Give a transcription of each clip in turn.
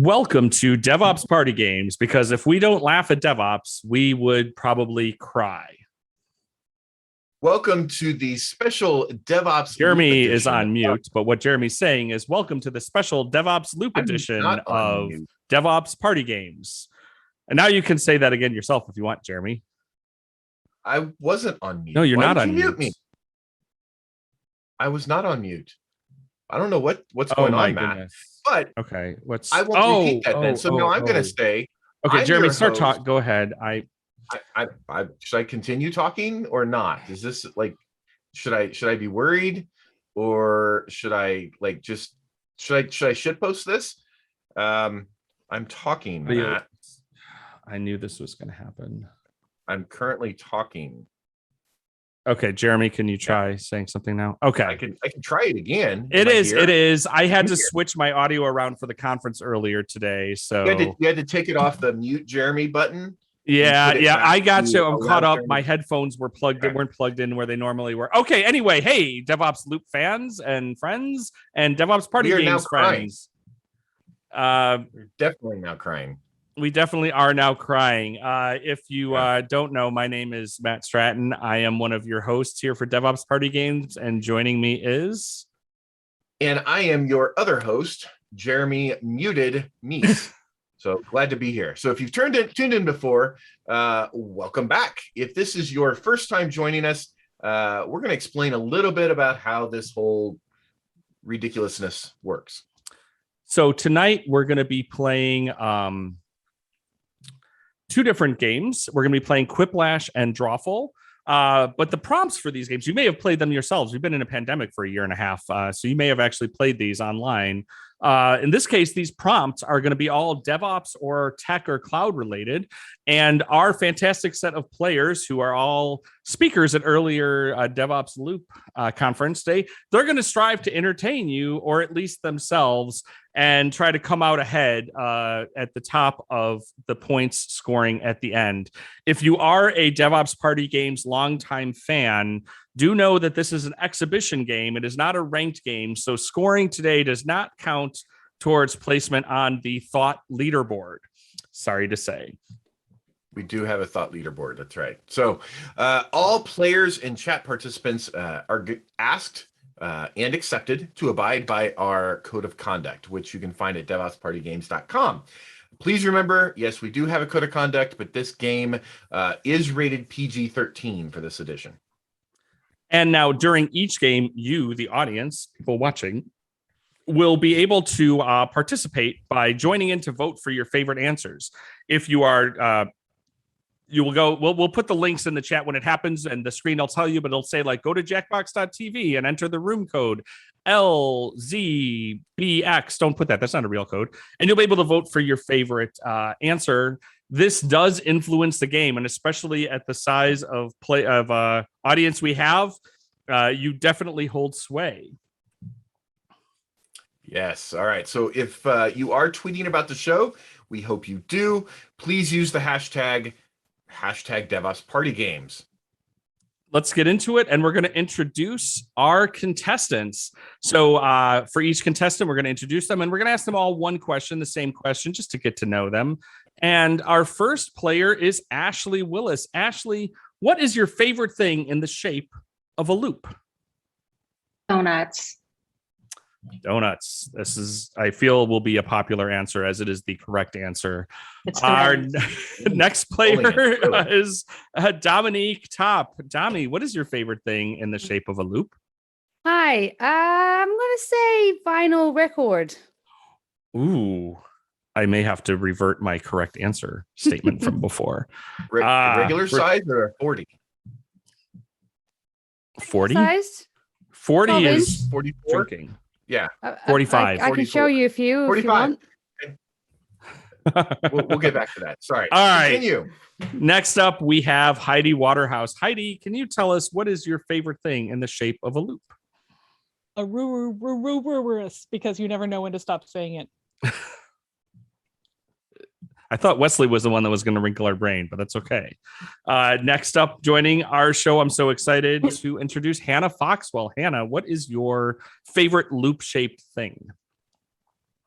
Welcome to DevOps Party Games, because if we don't laugh at DevOps, we would probably cry. Welcome to the special DevOps Jeremy is on mute, but what Jeremy's saying is welcome to the special DevOps Loop edition of DevOps Party Games. And now you can say that again yourself if you want, Jeremy. I wasn't on mute. No, you're not on mute. Me? I was not on mute. I don't know what's going on, Matt. Goodness. But okay, I won't repeat that then. So now I'm going to say. Okay, Jeremy, start talking. Go ahead. Should I continue talking or not? Is this like, should I be worried, or should I like just should I shitpost this? I'm talking, Matt. I knew this was going to happen. I'm currently talking. Okay, Jeremy, can you try saying something now? Okay. I can try it again. It is. I had to switch my audio around for the conference earlier today. So you had to take it off the mute Jeremy button. Yeah, I got you. I'm caught up. My headphones weren't plugged in where they normally were. Okay, anyway, hey, DevOps Loop fans and friends and DevOps Party Games friends. We're definitely now crying. We definitely are now crying. If you don't know, my name is Matt Stratton. I am one of your hosts here for DevOps Party Games, and joining me is... And I am your other host, Jeremy Muted Meese. So glad to be here. So if you've tuned in before, welcome back. If this is your first time joining us, we're going to explain a little bit about how this whole ridiculousness works. So tonight we're going to be playing... two different games. We're going to be playing Quiplash and Drawful. But the prompts for these games, you may have played them yourselves. We've been in a pandemic for a year and a half, so you may have actually played these online. In this case, these prompts are going to be all DevOps or tech or cloud related. And our fantastic set of players, who are all speakers at earlier DevOps Loop conference day, they're going to strive to entertain you, or at least themselves, and try to come out ahead at the top of the points scoring at the end. If you are a DevOps Party Games longtime fan, do know that this is an exhibition game. It is not a ranked game, so scoring today does not count towards placement on the thought leaderboard. Sorry to say. We do have a thought leaderboard. That's right. So all players and chat participants are asked and accepted to abide by our code of conduct, which you can find at devopspartygames.com. Please remember, yes, we do have a code of conduct, but this game is rated PG-13 for this edition. And now during each game, you, the audience, people watching, will be able to participate by joining in to vote for your favorite answers. If you are... you will go, we'll put the links in the chat when it happens, and the screen will tell you, but it'll say like, go to jackbox.tv and enter the room code LZBX. Don't put that. That's not a real code. And you'll be able to vote for your favorite answer. This does influence the game, and especially at the size of audience we have, you definitely hold sway. Yes. All right. So if you are tweeting about the show, we hope you do. Please use the hashtag DevOps Party Games. Let's get into it, and we're going to introduce our contestants. So for each contestant, we're going to introduce them, and we're going to ask them all one question, the same question, just to get to know them. And our first player is Ashley Willis. Ashley, what is your favorite thing in the shape of a loop? Donuts. Donuts. This is, I feel, will be a popular answer, as it is the correct answer. Our next player is Dominique Top. Domi, what is your favorite thing in the shape of a loop? Hi, I'm going to say vinyl record. Ooh, I may have to revert my correct answer statement from before. Regular size or 40? 40? Size? 40 is 44. drinking. Yeah. 45. I can show you if you 45. If you want. We'll get back to that. Sorry. All right. Continue. Next up, we have Heidi Waterhouse. Heidi, can you tell us what is your favorite thing in the shape of a loop? A ruberous, because you never know when to stop saying it. I thought Wesley was the one that was going to wrinkle our brain, but that's okay. Next up, joining our show, I'm so excited to introduce Hannah Foxwell. Hannah, what is your favorite loop-shaped thing?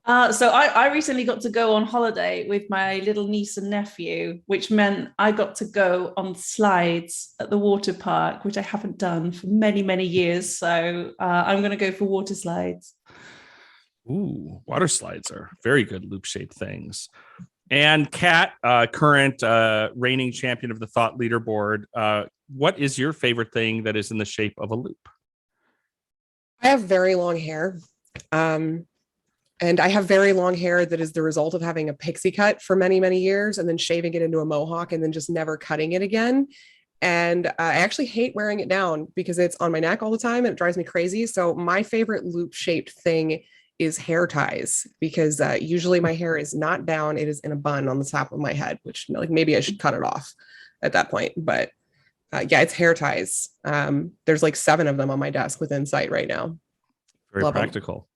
So I recently got to go on holiday with my little niece and nephew, which meant I got to go on slides at the water park, which I haven't done for many, many years. So I'm going to go for water slides. Ooh, water slides are very good loop-shaped things. And Kat, current reigning champion of the Thought Leaderboard, what is your favorite thing that is in the shape of a loop? I have very long hair. And I have very long hair that is the result of having a pixie cut for many, many years and then shaving it into a mohawk and then just never cutting it again. And I actually hate wearing it down because it's on my neck all the time and it drives me crazy. So my favorite loop shaped thing is hair ties because usually my hair is not down. It is in a bun on the top of my head, which like maybe I should cut it off at that point. But yeah, it's hair ties. There's like 7 of them on my desk within sight right now. Very Love 'em. practical.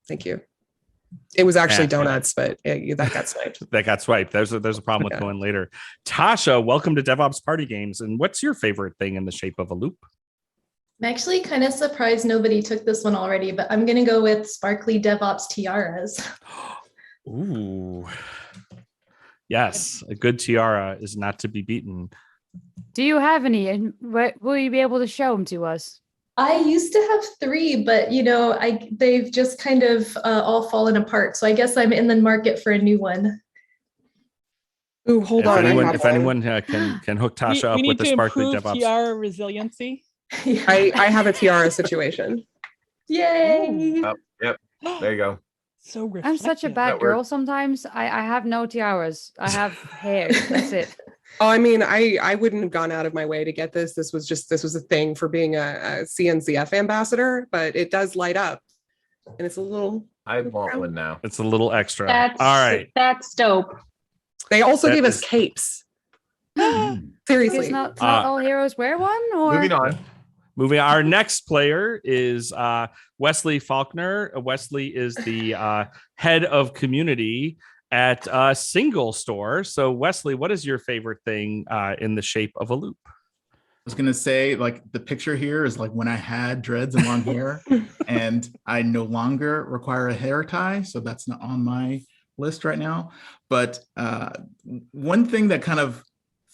Thank you. It was actually Yeah. donuts, but that got swiped. That got swiped. There's a problem with Yeah. going later. Tasha, welcome to DevOps Party Games. And what's your favorite thing in the shape of a loop? I'm actually kind of surprised nobody took this one already, but I'm going to go with sparkly DevOps tiaras. Ooh. Yes, a good tiara is not to be beaten. Do you have any? And will you be able to show them to us? I used to have 3, but they've just kind of all fallen apart. So I guess I'm in the market for a new one. Ooh, hold If on. anyone can hook Tasha up we need with the to sparkly improve DevOps. tiara resiliency. Yeah. I have a tiara situation. Yay! Yep. There you go. So I'm such a reflective. bad That girl works. sometimes. I have no tiaras. I have hair. That's it. Oh, I mean, I wouldn't have gone out of my way to get this. This was a thing for being a CNCF ambassador, but it does light up. And it's a little, I want one now. It's a little extra. That's All right. That's dope. they also That gave us is- capes. Because Seriously. not Uh, all heroes wear one, or Moving on. Moving on. Our next player is Wesley Faulkner. Wesley is the head of community at a single store. So Wesley, what is your favorite thing in the shape of a loop? I was gonna say, like, the picture here is like when I had dreads and long hair, and I no longer require a hair tie, so that's not on my list right now. But one thing that kind of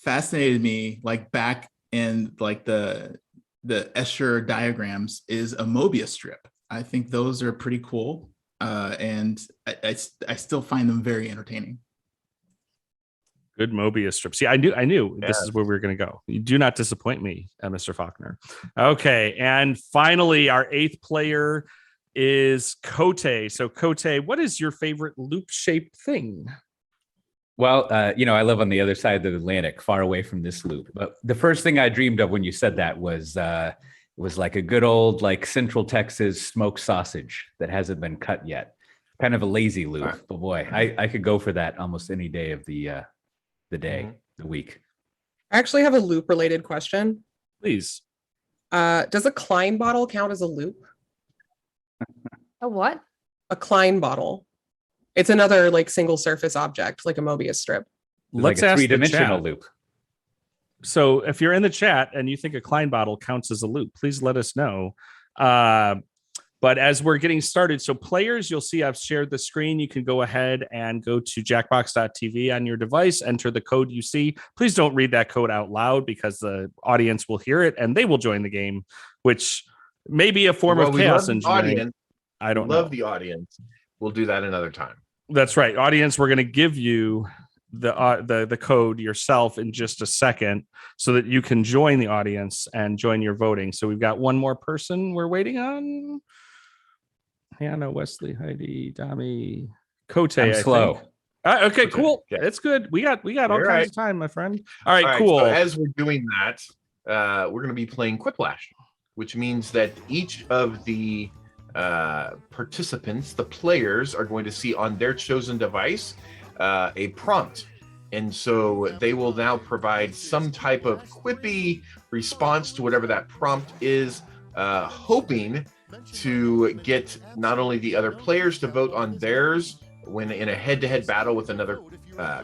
fascinated me, like back in like the Escher diagrams, is a Mobius strip. I think those are pretty cool, and I still find them very entertaining. Good Mobius strip. See, I knew this Yes. is where we were going to go. You do not disappoint me, Mr. Faulkner. Okay, and finally, our 8th player is Coté. So, Coté, what is your favorite loop-shaped thing? Well, I live on the other side of the Atlantic, far away from this loop. But the first thing I dreamed of when you said that was like a good old like Central Texas smoked sausage that hasn't been cut yet. Kind of a lazy loop, Right. but boy, I could go for that almost any day of the day, the week. I actually have a loop related question. Please. Does a Klein bottle count as a loop? a what? A Klein bottle. It's another like single surface object, like a Mobius strip. Let's like a ask the three-dimensional chat. loop. So if you're in the chat and you think a Klein bottle counts as a loop, please let us know. But as we're getting started, so players, you'll see I've shared the screen. You can go ahead and go to jackbox.tv on your device, enter the code you see. Please don't read that code out loud because the audience will hear it and they will join the game, which may be a form Well, of we chaos love the engineering. audience. I don't Love know. the audience. We'll do that another time. That's right. Audience, we're going to give you the code yourself in just a second so that you can join the audience and join your voting. So we've got one more person we're waiting on. Hannah, Wesley, Heidi, Dami, Coté. I'm I slow. think. Okay, Okay, cool. yeah. It's good. We got all You're kinds right. of time, my friend. All right, All right, cool. so as we're doing that, we're going to be playing Quiplash, which means that each of the participants, the players, are going to see on their chosen device a prompt. And so they will now provide some type of quippy response to whatever that prompt is, hoping to get not only the other players to vote on theirs when in a head-to-head battle with another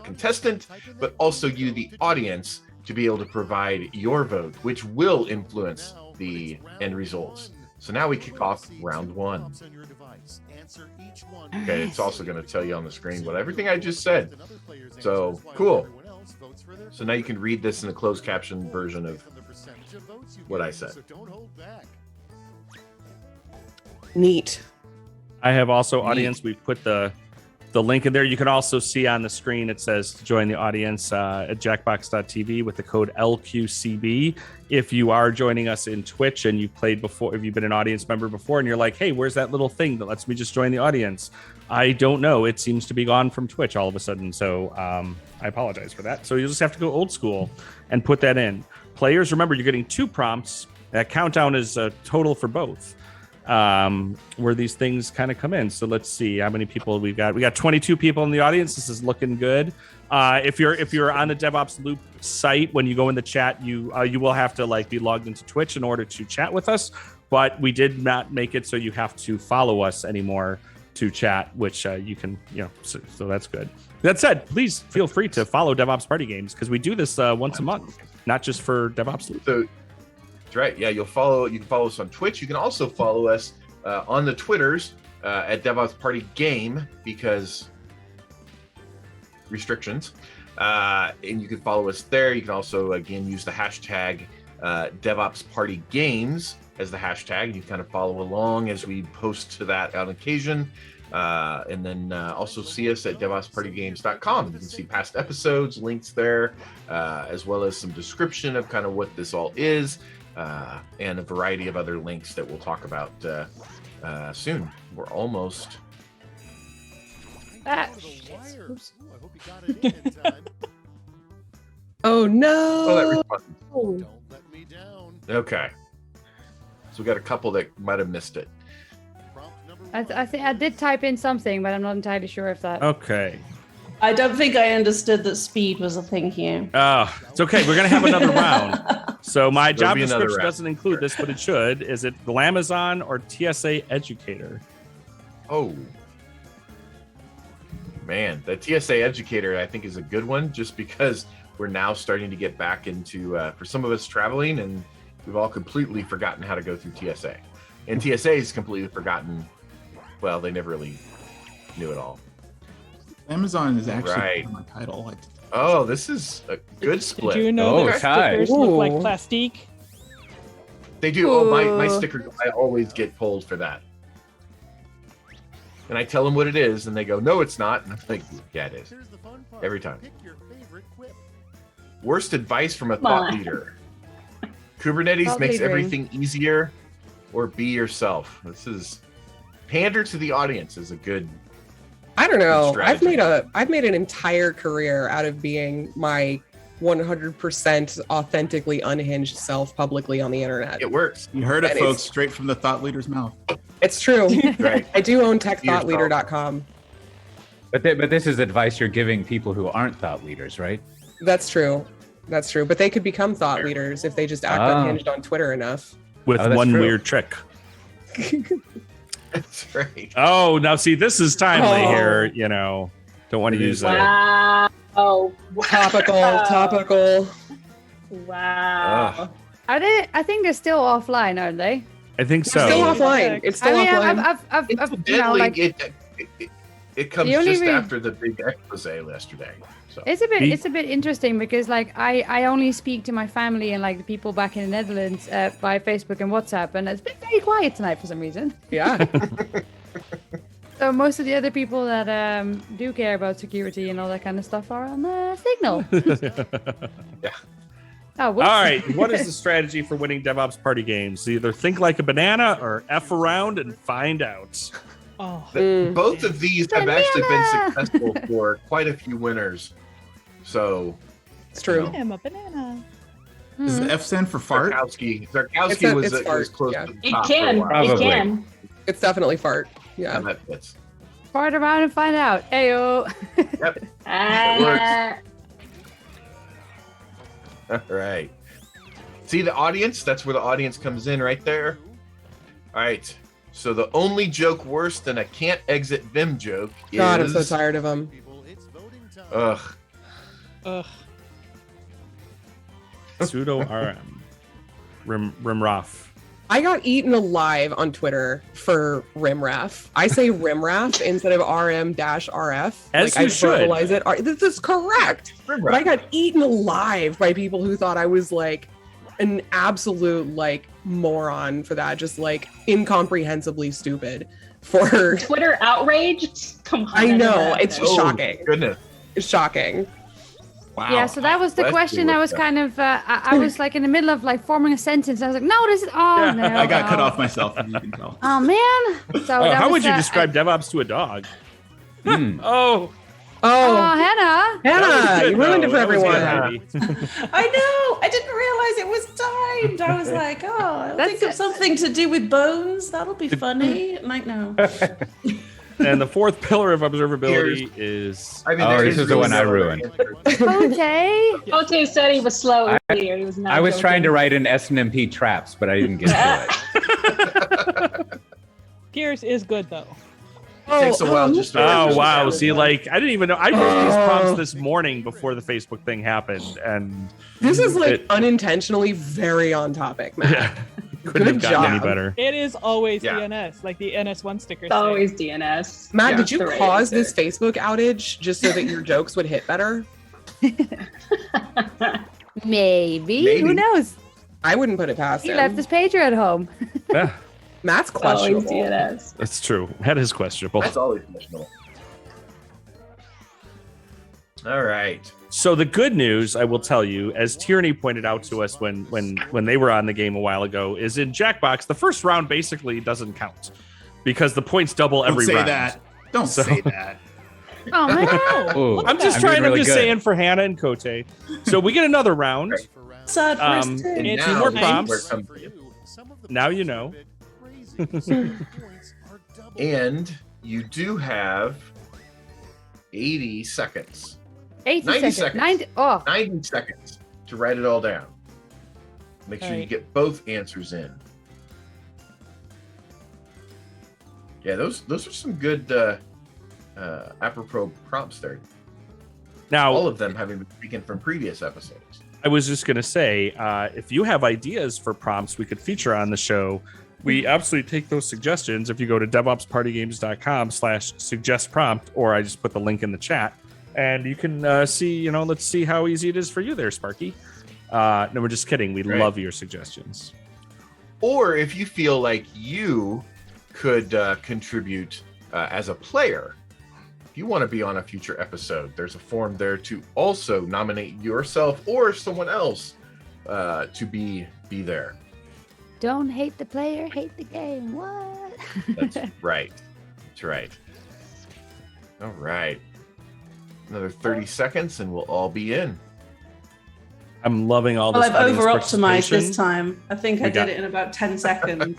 contestant, but also you, the audience, to be able to provide your vote, which will influence the end results. So now we kick off round one. Okay, it's also going to tell you on the screen what everything I just said. So cool. So now you can read this in the closed caption version of what I said. Neat. I have also Neat. audience. We put the link in there. You can also see on the screen, it says to join the audience at jackbox.tv with the code LQCB. If you are joining us in Twitch and you've played before, if you've been an audience member before and you're like, hey, where's that little thing that lets me just join the audience? I don't know. It seems to be gone from Twitch all of a sudden. So I apologize for that. So you'll just have to go old school and put that in. Players, remember, you're getting 2 prompts. That countdown is a total for both. Where these things kind of come in. So let's see how many people we've got. We got 22 people in the audience. This is looking good. If you're on the DevOps Loop site, when you go in the chat, you will have to be logged into Twitch in order to chat with us. But we did not make it so you have to follow us anymore to chat, which you can, so that's good. That said, please feel free to follow DevOps Party Games because we do this once a month, not just for DevOps Loop. So that's right. Yeah, you can follow us on Twitch. You can also follow us on the Twitters at DevOps Party Game because restrictions. And you can follow us there. You can also, again, use the hashtag DevOps Party Games as the hashtag. You kind of follow along as we post to that on occasion. And then also see us at DevOpsPartyGames.com. You can see past episodes, links there, as well as some description of kind of what this all is, and a variety of other links that we'll talk about soon. We're almost. Oh no! Oh, that response. Okay. So we got a couple that might have missed it. I think I did type in something, but I'm not entirely sure if that. Okay. I don't think I understood that speed was a thing here. It's okay. We're going to have another round. So my There'll job be another description round. doesn't include this, but it should. Is it Glamazon or TSA Educator? Oh. Man, the TSA Educator, I think, is a good one just because we're now starting to get back into, for some of us, traveling, and we've all completely forgotten how to go through TSA. And TSA's completely forgotten. Well, they never really knew it all. Amazon is actually Right. my title. Oh, this is a good split. Did you know Oh, that Ty. stickers look like Ooh. plastique? They do. Oh, my Ooh. sticker, I always get pulled for that. And I tell them what it is, and they go, no, it's not. And I'm like, yeah, it is. Every time. Worst advice from a thought on. leader. Kubernetes Thought makes leadering. everything easier, or be yourself. This is pander to the audience is a good. I don't know. Good I've strategy. made an entire career out of being my 100% authentically unhinged self publicly on the internet. It works. You heard it, And folks, it's- straight from the thought leader's mouth. It's true. Right. I do own techthoughtleader.com. But this is advice you're giving people who aren't thought leaders, right? That's true. That's true. But they could become thought Fair. leaders if they just act Ah. unhinged on Twitter enough. With Oh, that's one true. weird trick. That's right. Oh, now see, this is timely Oh. here. Don't want to It use is. that. Wow. Topical. Wow. Ugh. Are they? I think they're still offline, aren't they? I think so. Still Oh. offline. It's still I mean, offline. I've Incidentally, it comes The only just re- after the big expose yesterday. So It's a bit interesting because I only speak to my family and the people back in the Netherlands by Facebook and WhatsApp, and it's been very quiet tonight for some reason. Yeah. So most of the other people that do care about security and all that kind of stuff are on Signal. Yeah. Oh, whoops. All right. What is the strategy for winning DevOps Party games? Either think like a banana or F around and find out. Oh, Both of these have actually been Banana! successful for quite a few winners. So It's true. I am a banana. Does the F stand for fart? Zarkowski It's was fart, close yeah. to the It top for a can. while. Probably. It can. It's definitely fart. Yeah, Yeah. that fits. Fart around and find out. Ayo. Yep. Ah. All right. See the audience? That's where the audience comes in right there. All right. So the only joke worse than a can't exit Vim joke is God, I'm so tired of them. Ugh. Ugh. Pseudo RM. Rimroff. I got eaten alive on Twitter for rimraf. I say rimraf instead of rm-rf. As like you I should. verbalize it. This is correct. But I got eaten alive by people who thought I was like an absolute like moron for that, just like incomprehensibly stupid for Twitter outraged. Come on. I know, it's Oh, shocking. Goodness. It's shocking. Wow. Yeah, so that was the Let's question. do I it was then. kind of, I was like in the middle of like forming a sentence. I was like, no, this is, oh no. I got cut no. off myself, as you can tell. Oh man. So that How was, would you I- describe DevOps to a dog? Hmm. Oh, Oh, Hannah. that was Hannah, good, you ruined it for though. That was good, everyone. Heidi. I know. I didn't realize it was timed. I was like, oh, I'll That's think of it. something to do with bones. That'll be funny. Like, no. And the fourth pillar of observability is I mean, Oh, there this is the really one I no ruined. answer. Coté. Coté said he was slow earlier. He was not I was trying to joking. write in SNMP traps, but I didn't get to it. Gears is good though. It takes a while just to Oh wow! understand. See, like I didn't even know. I did these prompts this morning before the Facebook thing happened, and This is like It- unintentionally very on topic, Matt. yeah, couldn't Good have gotten any job. better. It is always Yeah. DNS, like the NS1 sticker. It's always DNS. Matt, Yeah. did you The right cause answer. this Facebook outage just so that your jokes would hit better? Maybe. Maybe. Who knows? I wouldn't put it past He him. left his pager at home. Yeah, Matt's It's always questionable. DNS. that's true. That is questionable. That's always questionable. All right. So the good news, I will tell you, as Tierney pointed out to us when they were on the game a while ago, is in Jackbox the first round basically doesn't count because the points double Don't every say round. that. Don't So- say that. Oh man. Oh, I'm just I'm trying. doing I'm really just good. saying for Hannah and Coté. So we get another round. Sad for us too. And It's now more this is prompts. where it comes in. Now you know. And you do have 80 seconds, 80 90 seconds. seconds. 90. Oh. 90 seconds to write it all down. Make sure you Alright. get both answers in. Yeah, those are some good apropos prompts there. Now All of them having been taken from previous episodes. I was just going to say, if you have ideas for prompts we could feature on the show, we absolutely take those suggestions. If you go to devopspartygames.com/suggest prompt, or I just put the link in the chat, and you can see, let's see how easy it is for you there, Sparky. No, we're just kidding. We Right. love your suggestions. Or if you feel like you could contribute as a player, if you want to be on a future episode, there's a form there to also nominate yourself or someone else to be there. Don't hate the player, hate the game. What? That's right. That's right. All right. Another 30 seconds and we'll all be in. I'm loving all this. Well, I've audience over optimized this participation. time. I think I We did got- it in about 10 seconds.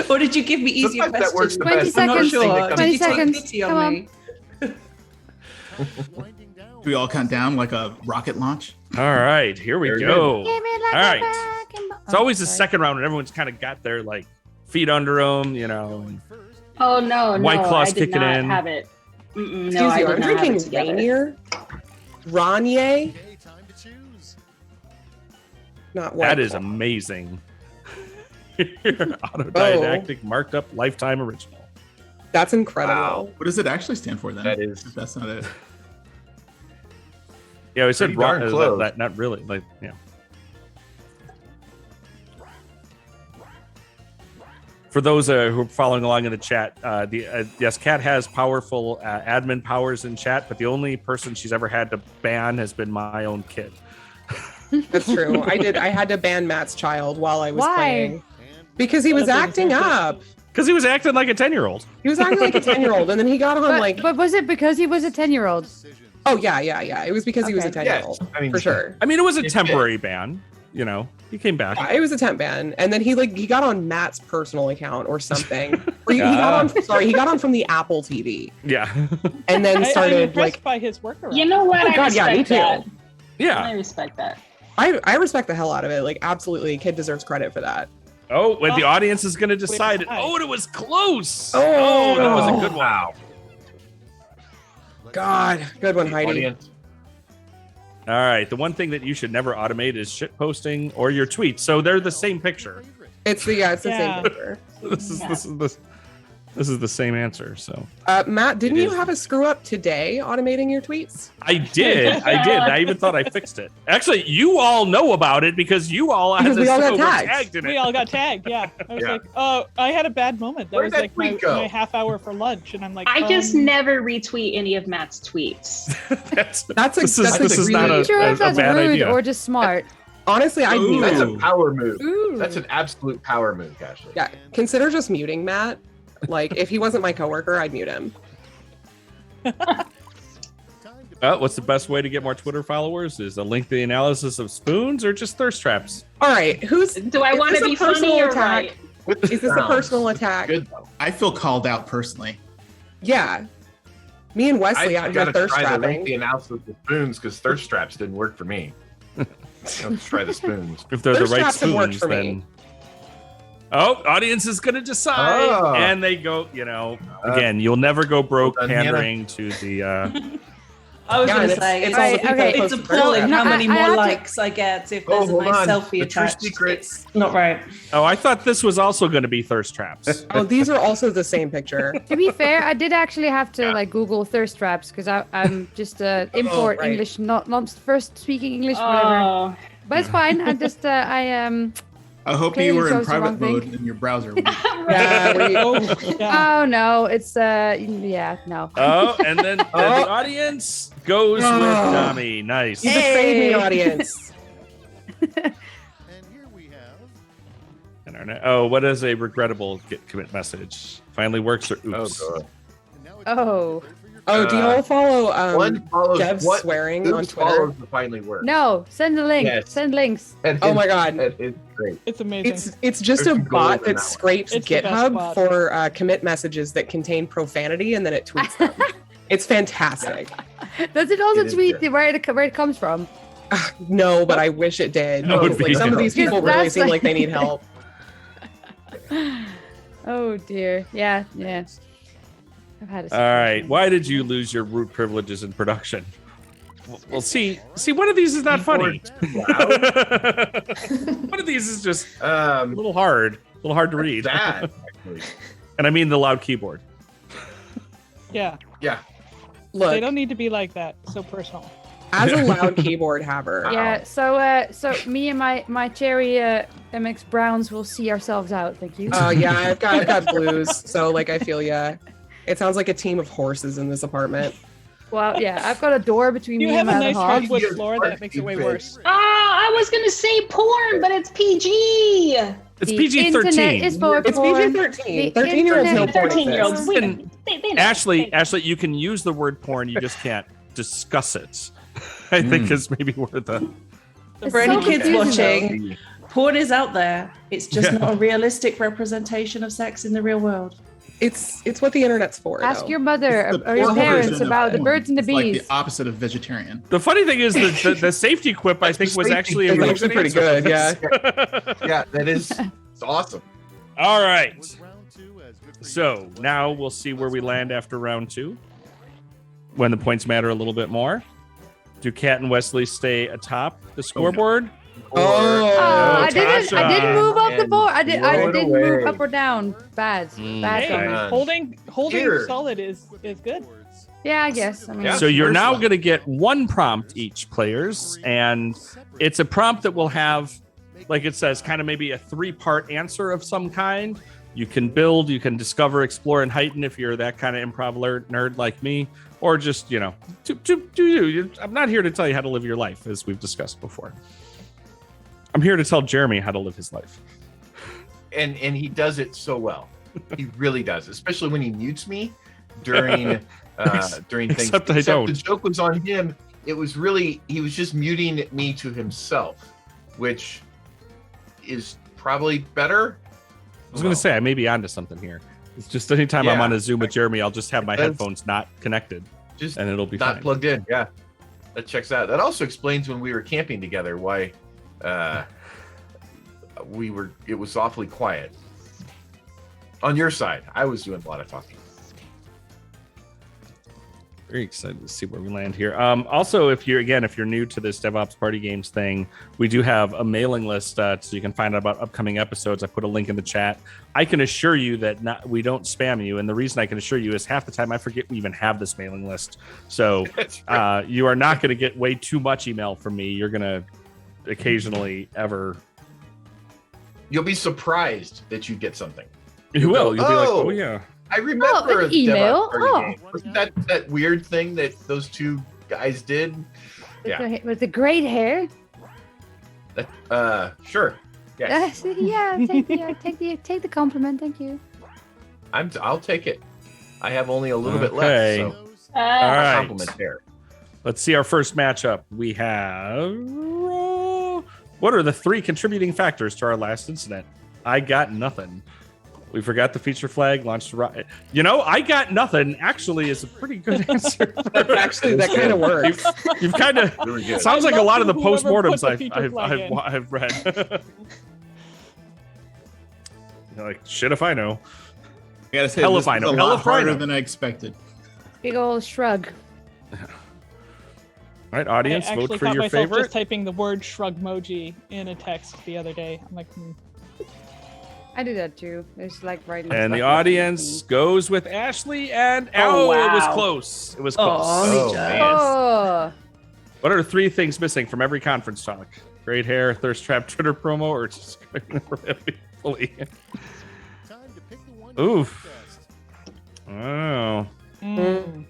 Or did you give me easier Sometimes that works questions? the 20 best. I'm not seconds. sure. 20 Did you take seconds. pity Come on on. me? Do we all count down like a rocket launch? All right, here we Very go. Give me like All a right. back and It's oh, always the sorry. second round, and everyone's kind of got their like feet under them, and Oh no, White no, Claw's I did kicking not in. have it. Mm-mm, Excuse no, I you, did I'm not have drinking it together. Rainier. Ranier. Not White that is Claw. amazing. Autodidactic, marked up lifetime original. That's incredible. Wow. What does it actually stand for then? That is- If that's not it. Yeah, we said Pretty darn wrong. close. That not really. Like, yeah. For those who are following along in the chat, yes, Kat has powerful admin powers in chat, but the only person she's ever had to ban has been my own kid. That's true. I had to ban Matt's child while I was Why? playing because he was acting up. Because he was acting like a 10-year-old. He was acting like a 10-year-old, and then he got on But, like, but was it because he was a 10-year-old? oh yeah. It was because he was a Okay. 10-year-old Yes. I mean, for sure. I mean, it was a It temporary ban. He came back. Yeah, it was a temp ban, and then he got on Matt's personal account or something. Or he got on. Sorry, he got on from the Apple TV, Yeah. and then I'm started impressed like. by his workaround. You know what? Oh, I God, yeah, me respect too. that. Yeah. I respect that. I respect the hell out of it. Like absolutely, kid deserves credit for that. Oh, when the audience is going to decide it. Wait, Oh, and it was close. Oh. That was a good one. Wow. God, good one, Heidi. Audience. All right. The one thing that you should never automate is shit posting or your tweets. So they're the same picture. It's the Yeah. same picture. This is the same answer. So Matt, didn't It you is. have a screw up today automating your tweets? I did. I even thought I fixed it. Actually, you all know about it because you all Because had we all got were tagged. in We it. all got tagged. Yeah. I was Yeah. like, oh, I had a bad moment. That Where'd was that like my, tweet go? my half hour for lunch. And I'm like, I just never retweet any of Matt's tweets. This is this is not really- a, Sure a, if that's bad rude idea. or just smart. Honestly, I'd mute That's him. a power move. Ooh. That's an absolute power move, Ashley. Yeah, consider just muting Matt. Like, if he wasn't my coworker, I'd mute him. What's the best way to get more Twitter followers? Is a lengthy analysis of spoons or just thirst traps? All right, Do I is want to this a be funny personal or attack? right? With the Is this a sounds. personal attack? Good though. I feel called out personally. Yeah. Me and Wesley out I here gotta thirst try the trapping. lengthy analysis of the spoons because thirst traps didn't work for me. Let's try the spoons. If they're the Thirst right traps have worked spoons, for me. then. Oh, audience is going to decide. Oh. And they go, again, you'll never go broke well done, Hannah. pandering to the. I was Yeah, going and to say, it's all the people okay, that it's post appalling No, how many I more have to- likes I get if Oh, there's a hold nice on. selfie The true attached. secret. It's not right. Oh, I thought this was also going to be thirst traps. Oh, these are also the same picture. To be fair, I did actually have to like Google thirst traps because I'm just import right. English, not first speaking English, whatever. Oh, But it's fine. I just I hope Clearly you were in chose the private wrong thing. mode in your browser. Yeah, we, oh, yeah. Oh no, it's yeah, no. Oh, and then the audience goes with Oh. Dummy. Nice. you betrayed me, Hey. audience. Oh, what is a regrettable git commit message? Finally works or Oh, oops? God. Oh Oh, do you all follow One follows Dev what swearing oops on Twitter? follows the finally work. no, send the link. Yes. Send links. And Oh my God. That is great. It's amazing. It's just There's a some gold bot in that that one. scrapes It's the best GitHub bot. for commit messages that contain profanity and then it tweets them. It's fantastic. Does it also It is tweet good. where it comes from? No, but I wish it did. That would Because, be some of these dope. people Because really that's seem like- like they need help. Oh dear. Yeah, yeah. I've had a All right. Why did you lose your root privileges in production? Well, see, one of these is not funny. One of these is just a little hard to read. Sad, actually. And I mean the loud keyboard. yeah. Yeah. They Look, don't need to be like that. So personal. as a loud keyboard haver, Yeah, so me and my cherry MX Browns will see ourselves out. Thank you. yeah, I've got blues, so like I feel ya. It sounds like a team of horses in this apartment. Well, yeah, I've got a door between You me have and a my nice other hog. hardwood Yes, floor that makes it way stupid. worse. I was gonna say porn, but it's PG. It's The PG-13. internet is for It's porn. PG-13. The 13-year-olds know internet- porn 13-year-olds. exists. And They know. Ashley, you can use the word porn. You just can't discuss it. I think is maybe where the It's For any so kids confusing, watching, porn is out there. It's just not a realistic representation of sex in the real world. It's what the internet's for. Ask though. your mother It's the or your porn parents version of about the porn. birds and the It's like bees. the opposite of vegetarian. The funny thing is that the safety quip I think was safety actually a It's really actually good pretty answer. good, yeah. Yeah, that is it's awesome. All right. So now we'll see where we land after round 2, when the points matter a little bit more. Do Kat and Wesley stay atop the scoreboard? Oh, I didn't move up the And board. I throw it didn't move away. up or down. Bad. Bad. Hey, going. on. holding Here. solid is good. Yeah, I guess. I mean, Yeah. So you're First now one. going to get one prompt each, players, and it's a prompt that will have, like it says, kind of maybe a 3-part answer of some kind. You can build, you can discover, explore, and heighten if you're that kind of improv nerd like me, or just, I'm not here to tell you how to live your life, as we've discussed before. I'm here to tell Jeremy how to live his life. And he does it so well. He really does, especially when he mutes me during things. Except I don't. The joke was on him. It was really he was just muting me to himself, which is probably better. I was going to say, I may be onto something here. It's just anytime I'm Yeah. on a Zoom with Jeremy, I'll just have my That's- headphones not connected, just and it'll be not fine. plugged in. Yeah, that checks out. That also explains when we were camping together why it was awfully quiet. On your side, I was doing a lot of talking. Very excited to see where we land here. Also, if you're new to this DevOps Party Games thing, we do have a mailing list so you can find out about upcoming episodes. I put a link in the chat. I can assure you that we don't spam you, and the reason I can assure you is half the time I forget we even have this mailing list. So you are not going to get way too much email from me. You're going to occasionally You'll be surprised that you get something. You will. You'll be like, oh yeah. I remember an email. DevOps Party game. Wasn't that weird thing that those two guys did? Yeah. With the great hair. Sure. Yes. Take the compliment. Thank you. I'll take it. I have only a little bit left. So all right. Compliment there. Let's see our first matchup. We have. What are the 3 contributing factors to our last incident? I got nothing. We forgot the feature flag, launched I got nothing actually is a pretty good answer. Actually, that kind of works. You've kind of, sounds like a lot of the postmortems I've read. You're like, shit if I know. I gotta say, hell this if I know. was a Hell lot if I harder know. than I expected. Big old shrug. All right, audience, I vote actually for caught your myself favorite. just typing the word shrug emoji in a text the other day. I'm like, I do that too. It's like writing. And the stuff. audience goes with Ashley and it was close. It was close. Man. Oh. What are 3 things missing from every conference talk? Great hair, thirst trap, Twitter promo, or just fully? Oof. Oh. man,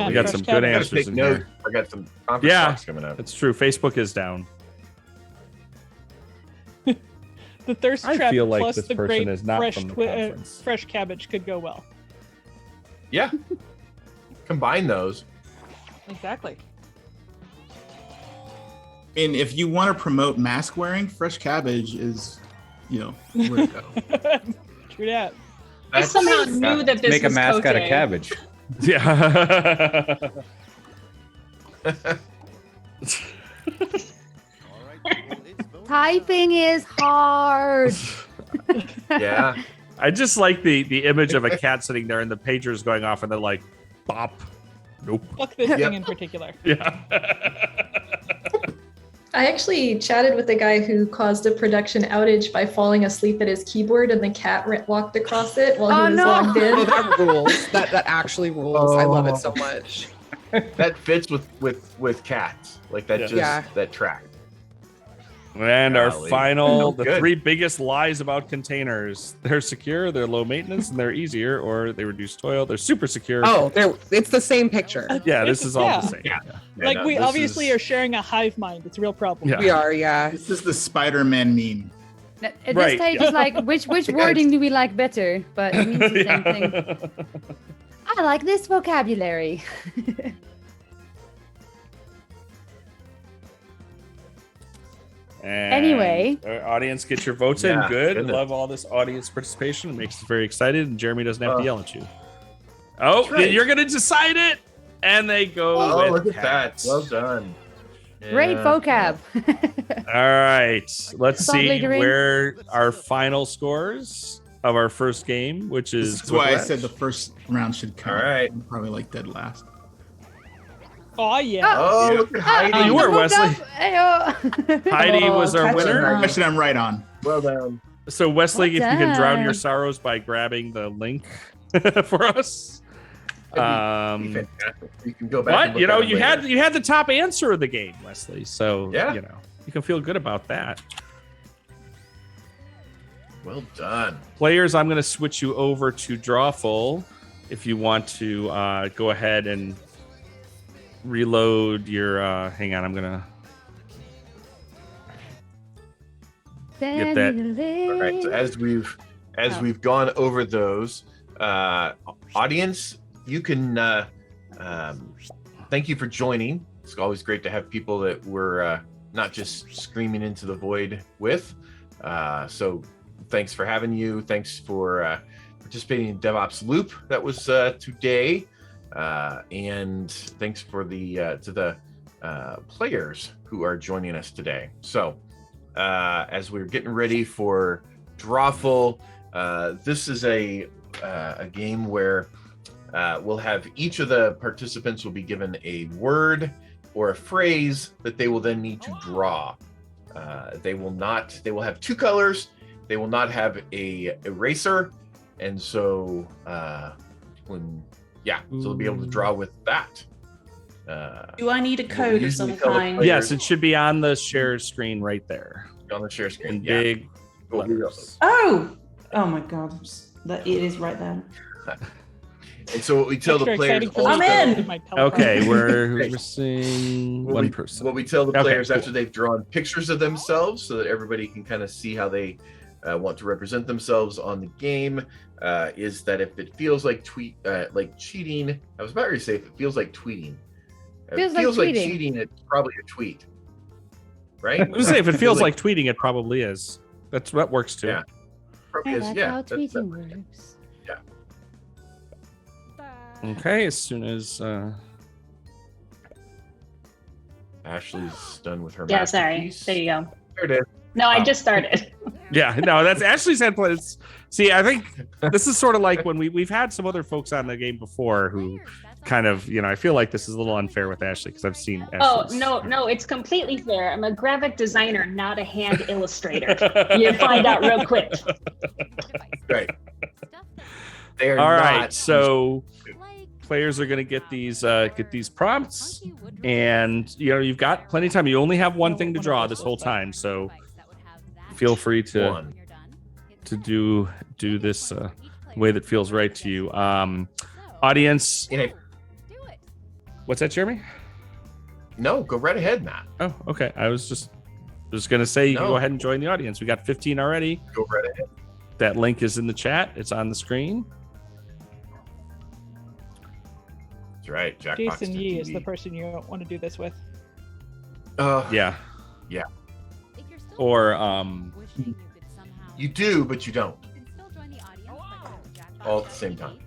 we got fresh some good cabbage. answers Take in note. here. I got some conference talks coming up. It's true. Facebook is down. The thirst I trap feel like plus this the person great is not fresh, from the conference. fresh cabbage could go well. Yeah. Combine those. Exactly. And if you want to promote mask wearing, fresh cabbage is, where to go. True that. I somehow knew that this Make a was mask out of Coté. cabbage. Yeah. Typing is hard. Yeah. I just like the image of a cat sitting there and the pagers going off and they're like, bop. Nope. Fuck this thing in particular. Yeah. I actually chatted with a guy who caused a production outage by falling asleep at his keyboard and the cat walked across it while he was logged in. Oh, that rules. That actually rules. I love it so much. That fits with cats. Like that that track. And our Golly. final, the Good. 3 biggest lies about containers. They're secure, they're low maintenance, and they're easier, or they reduce toil. They're super secure. Oh, it's the same picture. Yeah, this is all the same. Yeah. Like, we obviously are sharing a hive mind. It's a real problem. Yeah. We are, yeah. This is the Spider-Man meme. At this Right. stage, it's like, which wording do we like better? But it means the same thing. I like this vocabulary. And Anyway. our audience, get your votes in. Yeah, Good. goodness. Love all this audience participation. It makes us very excited, and Jeremy doesn't have to yell at you. Oh, That's right. you're going to decide it. And they go Oh, with look at that. cats. Well done. Great Yeah. vocab. All right. Let's Stop see littering. where our final scores of our first game, which is This is why I Quiplash. said the first round should count. All right. I'm probably like dead last. Oh, yeah. Oh, look at Heidi. Oh, you were, Hooked Wesley. up. Ayo. Heidi was our catch winner. her. Question I'm right on. Well done. So Wesley, Well if you can drown your done. sorrows by grabbing the link for us. That'd be fantastic. You can go back. and What? look at it later. You had the top answer of the game, Wesley. So Yeah. you can feel good about that. Well done. Players, I'm going to switch you over to Drawful if you want to go ahead and reload your. Hang on, I'm gonna get that. All right. So as we've gone over those, audience, you can thank you for joining. It's always great to have people that we're not just screaming into the void with. So thanks for having you. Thanks for participating in DevOps Loop. That was today. And thanks for to the players who are joining us today. So as we're getting ready for Drawful, this is a game where we'll have each of the participants will be given a word or a phrase that they will then need to draw. They will have 2 colors. They will not have a eraser. And so so they'll be able to draw with that. Do I need a code of some kind? Yes, it should be on the share screen right there. On the share screen. In big letters. Oh my God. It is right there. And so what we tell the players I'm in. Okay, we're seeing one person. What we tell the players after they've drawn pictures of themselves so that everybody can kind of see how they want to represent themselves on the game is that if it feels like cheating, I was about to say if it feels like tweeting. If it feels like cheating, it's probably a tweet. Right? I was gonna say if it feels like tweeting, it probably is. That works too. Yeah. Probably is. Yeah. How tweeting works. Yeah. Okay, as soon as Ashley's done with her Yeah, sorry. masterpiece. There you go. There it is. No, I just started. yeah, no, that's Ashley's had plans. See, I think this is sort of like when we've had some other folks on the game before who kind of, I feel like this is a little unfair with Ashley because I've seen Ashley's. Oh, no, it's completely fair. I'm a graphic designer, not a hand illustrator. You find out real quick. Right. They are all not- right, so players are going to get these prompts, and you've got plenty of time. You only have one thing to draw this whole time, so feel free to do this the way that feels right to you. Audience, what's that, Jeremy? No, go right ahead, Matt. Oh, okay. I was just going to say you can go ahead and join the audience. We got 15 already. Go right ahead. That link is in the chat. It's on the screen. That's right. Jackbox Jason to Yee TV. is the person you don't want to do this with. Yeah. Yeah. Or you do, but you don't. All at the same time.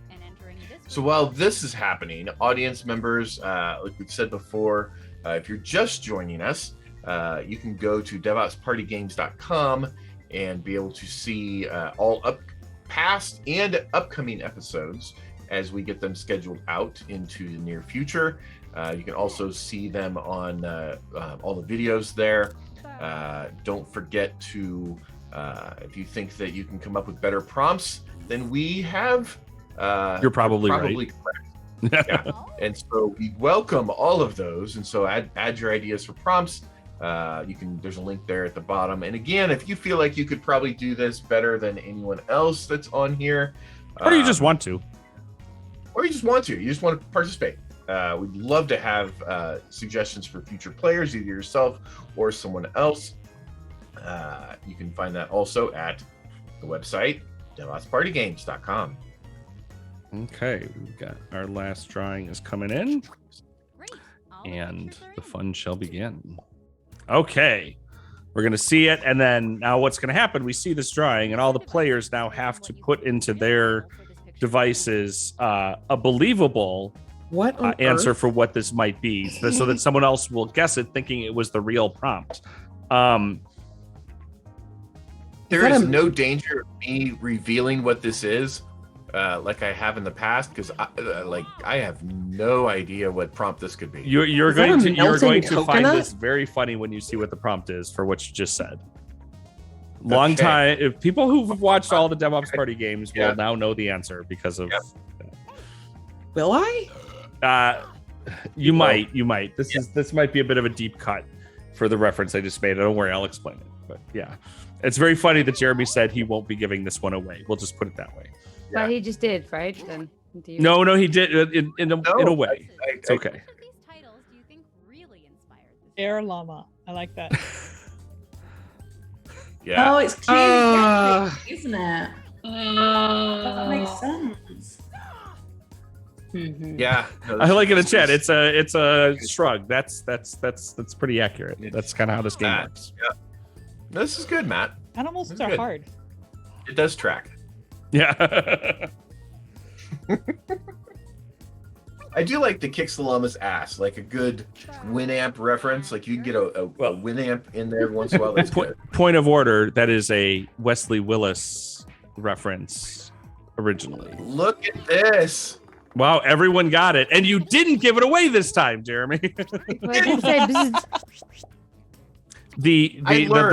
So while this is happening, audience members, like we've said before, if you're just joining us, you can go to DevOpsPartyGames.com and be able to see all past and upcoming episodes as we get them scheduled out into the near future. You can also see them on all the videos there. Don't forget to, if you think that you can come up with better prompts than we have, you're probably right. Correct. Yeah. And so we welcome all of those. And so add your ideas for prompts. There's a link there at the bottom. And again, if you feel like you could probably do this better than anyone else that's on here, or you just want to, you just want to participate. We'd love to have suggestions for future players, either yourself or someone else. You can find that also at the website, DevOpsPartyGames.com. Okay, we've got our last drawing is coming in, and the fun shall begin. Okay, we're going to see it, and then now what's going to happen, we see this drawing, and all the players now have to put into their devices a believable answer for what this might be, so that someone else will guess it thinking it was the real prompt. There is no danger of me revealing what this is, like I have in the past, because I have no idea what prompt this could be. You're going to find this very funny when you see what the prompt is for what you just said. Long time. If people who've watched all the DevOps Party games will now know the answer because of. Will I? You might. This might be a bit of a deep cut for the reference I just made. Don't worry, I'll explain it. But yeah, it's very funny that Jeremy said he won't be giving this one away. We'll just put it that way. But he just did, right? Then no, he did in a way. It's okay. Air llama. I like that. Yeah. Oh, it's clearly isn't it? That makes sense. Yeah. No, I like it in chat. It's a shrug. That's pretty accurate. That's kind of how this game works. Yeah. This is good, Matt. Animals are hard. It does track. Yeah. I do like the kicks the llama's ass, like a good Winamp reference. Like you can get a Winamp in there once in a while. That's good. Point of order, that is a Wesley Willis reference originally. Look at this. Wow, everyone got it. And you didn't give it away this time, Jeremy. What did you say? Bzzz. The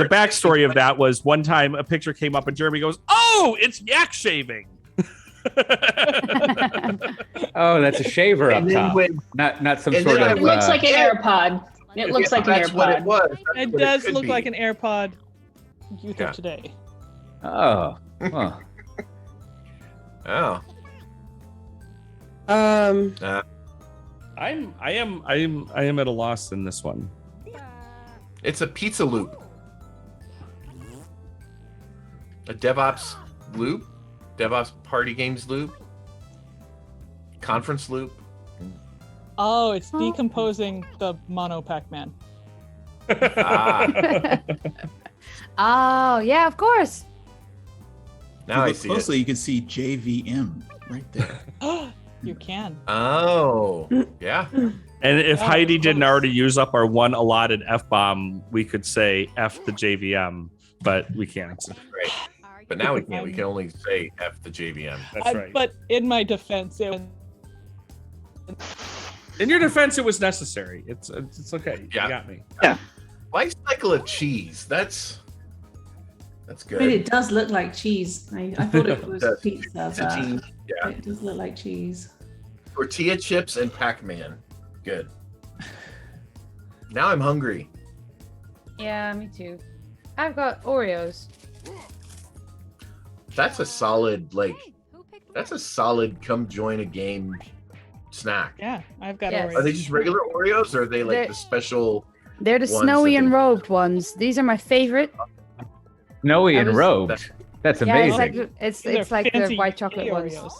backstory of that was one time a picture came up and Jeremy goes, "Oh, it's yak shaving." Oh, that's a shaver up And then top. when- Not some and sort then of. It looks like an AirPod. It looks like an That's what it AirPod. was. That's It what does could look be. like an AirPod youth Yeah. of today. Oh. Huh. Oh. I am at a loss in this one. It's a pizza loop. A DevOps loop. DevOps party games loop. Conference loop. Oh, it's decomposing the Mono Pac-Man. Ah, Oh, yeah, of course. now I Look see closely, it. you can see JVM right there. You can. Oh, yeah. And if Oh, Heidi didn't close. already use up our one allotted F-bomb, we could say F the JVM, but we can't. Right. But now we can't. We can only say F the JVM. That's right. But in my defense, it was In your defense, it was necessary. It's okay. Yeah. You got me. Life cycle of cheese. That's I good. mean, it does look like cheese. I thought it was does. pizza, It's a but team. Yeah. it does look like cheese. Tortilla chips and Pac-Man. Good. Now I'm hungry. Yeah, me too. I've got Oreos. That's a solid, that's a solid come join a game snack. yeah, I've got Yes. Are they Oreos. just regular Oreos or are they like They're- the special? They're the Ones snowy that and they- robed ones. These are my favorite. Snowy I and was- robed. That's Yeah, amazing. it's like it's They're like the fancy white chocolate ones. Oreos.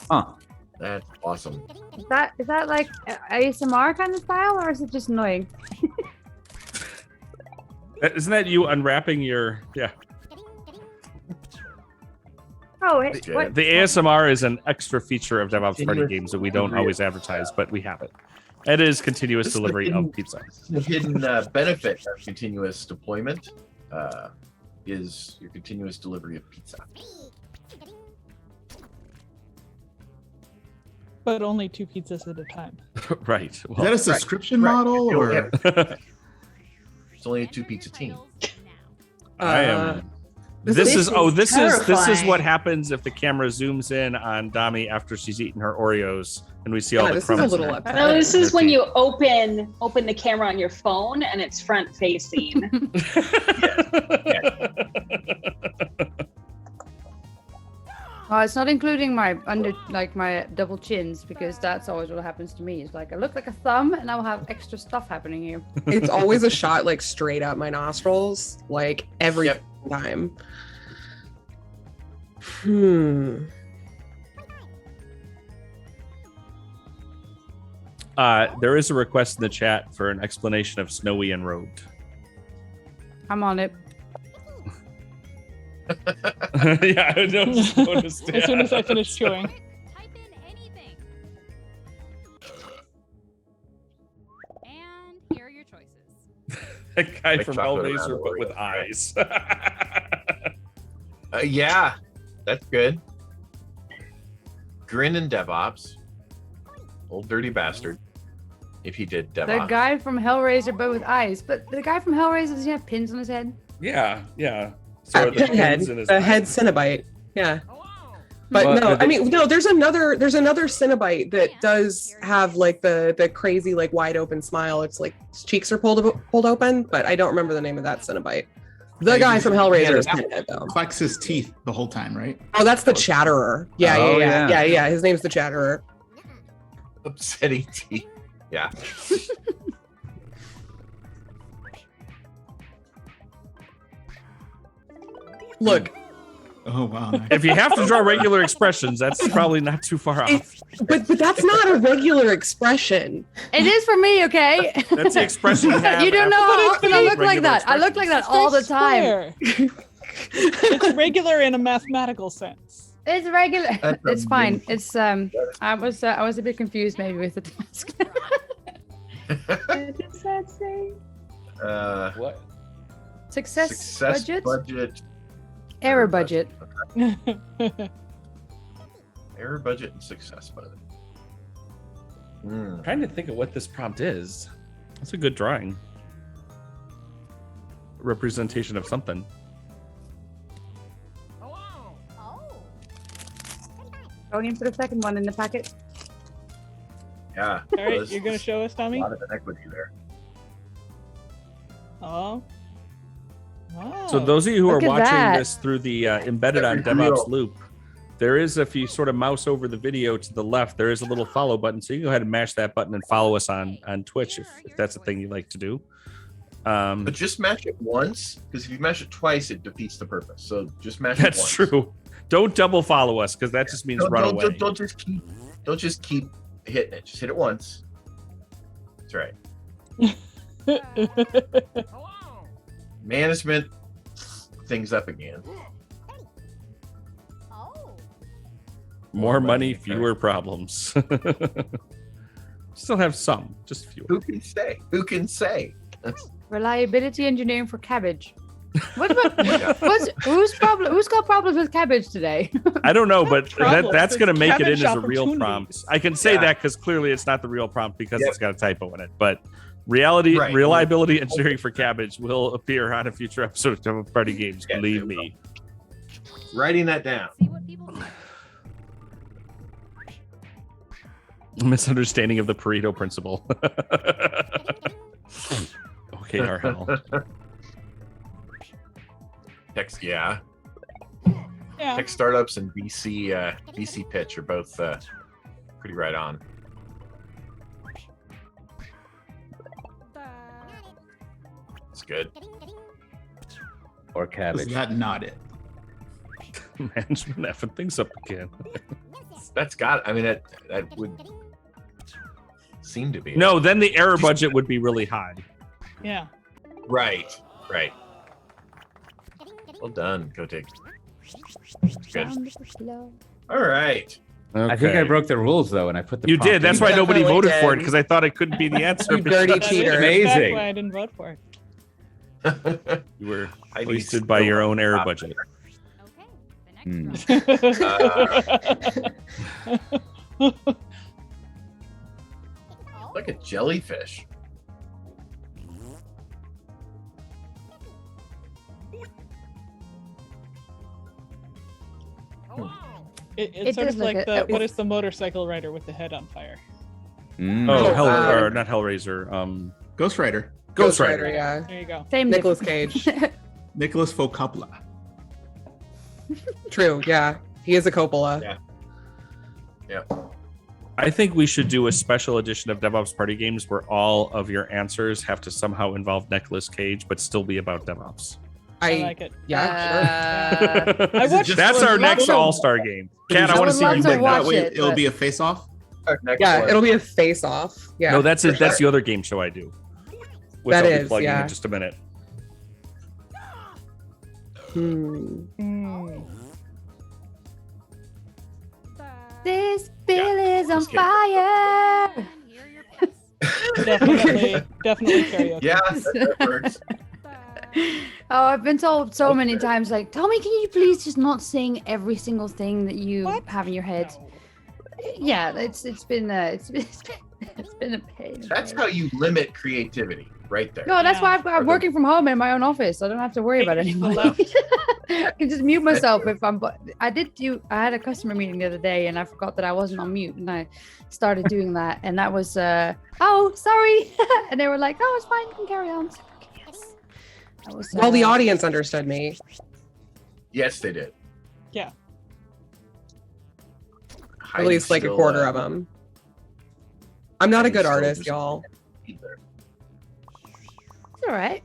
Huh. That's awesome. Is that like ASMR kind of style, or is it just annoying? Isn't that you unwrapping your? Yeah. Oh, Yeah. what? The ASMR is an extra feature of DevOps party Continuous games that we don't delivery. always advertise, but we have it. It is continuous This is delivery the of pizza. The hidden benefit of continuous deployment is your continuous delivery of pizza. But only 2 pizzas at a time. Right. Is that Well, a subscription Right. model or? It's only a 2 pizza team. I am. This This is is what terrifying. happens if the camera zooms in on Dami after she's eaten her Oreos and we see all Yeah, the this is a crumbs. in little her- upsetting. No, this is when Thirteen. you open the camera on your phone and it's front facing. Oh, it's not including my my double chins, because that's always what happens to me. It's like I look like a thumb and I'll have extra stuff happening here. It's always a shot like straight up my nostrils, like every Yep. time. There is a request in the chat for an explanation of snowy and robed. I'm on it. Yeah, I just noticed. As soon as I finish chewing. Type in anything. And here are your choices. That guy Like from chocolate Hellraiser, around but with Oreos. eyes. Yeah, that's good. Grin and DevOps. Old dirty bastard. If he did DevOps. The guy from Hellraiser, but with eyes. But the guy from Hellraiser, does he have pins on his head? Yeah. So the Head, pins in his a head eyes. Cenobite. Yeah. But Well, no, they- I mean, no, there's another Cenobite that does have like the crazy, like wide open smile. It's like his cheeks are pulled open, but I don't remember the name of that Cenobite. The Yeah, guy he's- from Hellraiser yeah, is that- Pinhead, though. Flex his teeth the whole time, right? Oh, that's the Chatterer. Yeah, Oh, yeah. His name's the Chatterer. Upsetting teeth. Yeah. Look, Oh wow. Nice. If you have to draw regular expressions, that's probably not too far off. but that's not a regular expression. It is for me, okay? That's the expression you have. You don't know after how often I look like regular that. I look like that all the time. Square. It's regular in a mathematical sense. It's regular. That's It's fine. amazing. It's I was a bit confused maybe with the task. What does that say? What? Success budget? budget. Error budget. Error budget and success budget. Trying to think of what this prompt is. That's a good drawing. Representation of something. Going in for the second one in the packet. Yeah. All right, there's you're gonna show us, a Tommy? lot of inequity there. Oh. Wow. So those of you who Look are at watching that. this through the embedded on That's DevOps real. loop, there is, if you sort of mouse over the video to the left, there is a little follow button. So you can go ahead and mash that button and follow us on Twitch if that's a thing you like to do. But just mash it once, because if you mash it twice, it defeats the purpose. So just mash it once. That's true. Don't double follow us because that just means run away. Don't just keep hitting it. Just hit it once. That's right. Management things up again. More money, fewer problems. Still have some, just fewer. Who can say? Who can say? Reliability engineering for cabbage. What about who's got problems with cabbage today? I don't know, but Problems. that's going to It's make it in cabbage as a real prompt. I can say Yeah. that because clearly it's not the real prompt because Yep. it's got a typo in it. But reality, Right. reliability engineering for cabbage will appear on a future episode of DevOps Party Games. Yeah, Believe it me. Writing that down. See what people do. Misunderstanding of the Pareto principle. Okay, RL. Yeah. Yeah. Tech startups and VC pitch are both pretty right on. It's good. Or Is cabbage. that not it? Management effing things up again. That's got. I mean, that would seem to be. No, then the error budget would be really high. Yeah. Right. Right. Well done, Coté. Good. All right. I think I broke the rules though, and I put the. You prompt did. That's in why there. nobody Definitely voted for it did. because I thought it couldn't be the answer. You dirty That's cheater. Amazing. why I didn't vote for it. You were I wasted by your own error budget. Okay, the next round. Like a jellyfish. It's It sort does of look like it- what is the motorcycle rider with the head on fire? Mm. Oh, Hell, wow. or not Hellraiser. Ghost Rider. Ghost Rider. Yeah. There you go. Same Nicolas difference. Cage. Nicholas Focopla. True. Yeah. He is a Coppola. Yeah. I think we should do a special edition of DevOps Party Games where all of your answers have to somehow involve Nicolas Cage, but still be about DevOps. I like it. Yeah. Sure. I watched That's one our next episode. all-star game. Kat, I I want to would see love you to win watch that. Wait, it, it'll but- be a face-off. Next Yeah, one. it'll be a face-off. Yeah. No, that's it. For That's sure. the other game show I do. Which That I'll be is, plugging yeah. in just a minute. This bill is on Just kidding. fire. Hear your piss. Definitely karaoke. Yeah, that works. Oh, I've been told so many times, like, Tommy, can you please just not sing every single thing that you What? have in your head? Yeah, it's been it's been a pain. That's how you limit creativity, right there. No, that's why Yeah. I'm working from home in my own office. I don't have to worry about it People anymore. left. I can just mute myself if I'm. I had a customer meeting the other day, and I forgot that I wasn't on mute, and I started doing that, and that was oh, sorry, and they were like, oh, it's fine, you can carry on. I was like, okay, yes. That was, Well, the audience understood me. Yes, they did. Yeah. At least like a quarter of them. I'm not a good artist, y'all. Either. It's all right.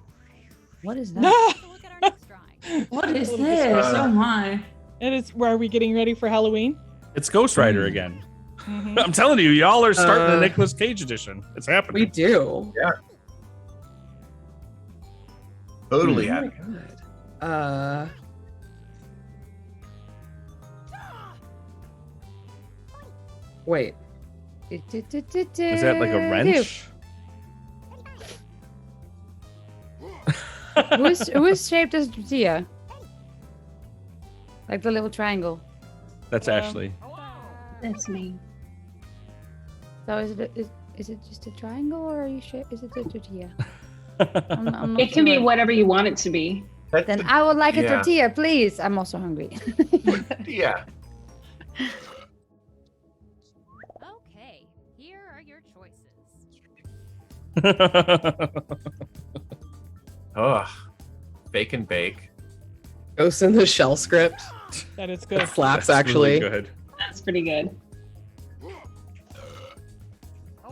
What is that? So look at our next drawing. What is Little this? distraught. Oh my. It is. Where are we getting ready for Halloween? It's Ghost Rider again. Mhm. I'm telling you, y'all are starting the Uh, Nicolas Cage edition. It's happening. We do. Totally Oh happy. my God. Wait. Is that like a wrench? Who is shaped as a tortilla? Like the little triangle. That's Ashley. That's me. So is it just a triangle, or are you sure? Is it a tortilla? I'm not It can be sure. whatever you want it to be. Then I would like a Yeah. tortilla, please. I'm also hungry. Yeah. Okay, here are your choices. Oh, bake and bake. Ghost in the Shell script. That is good. That slaps That's actually. really good. That's pretty good.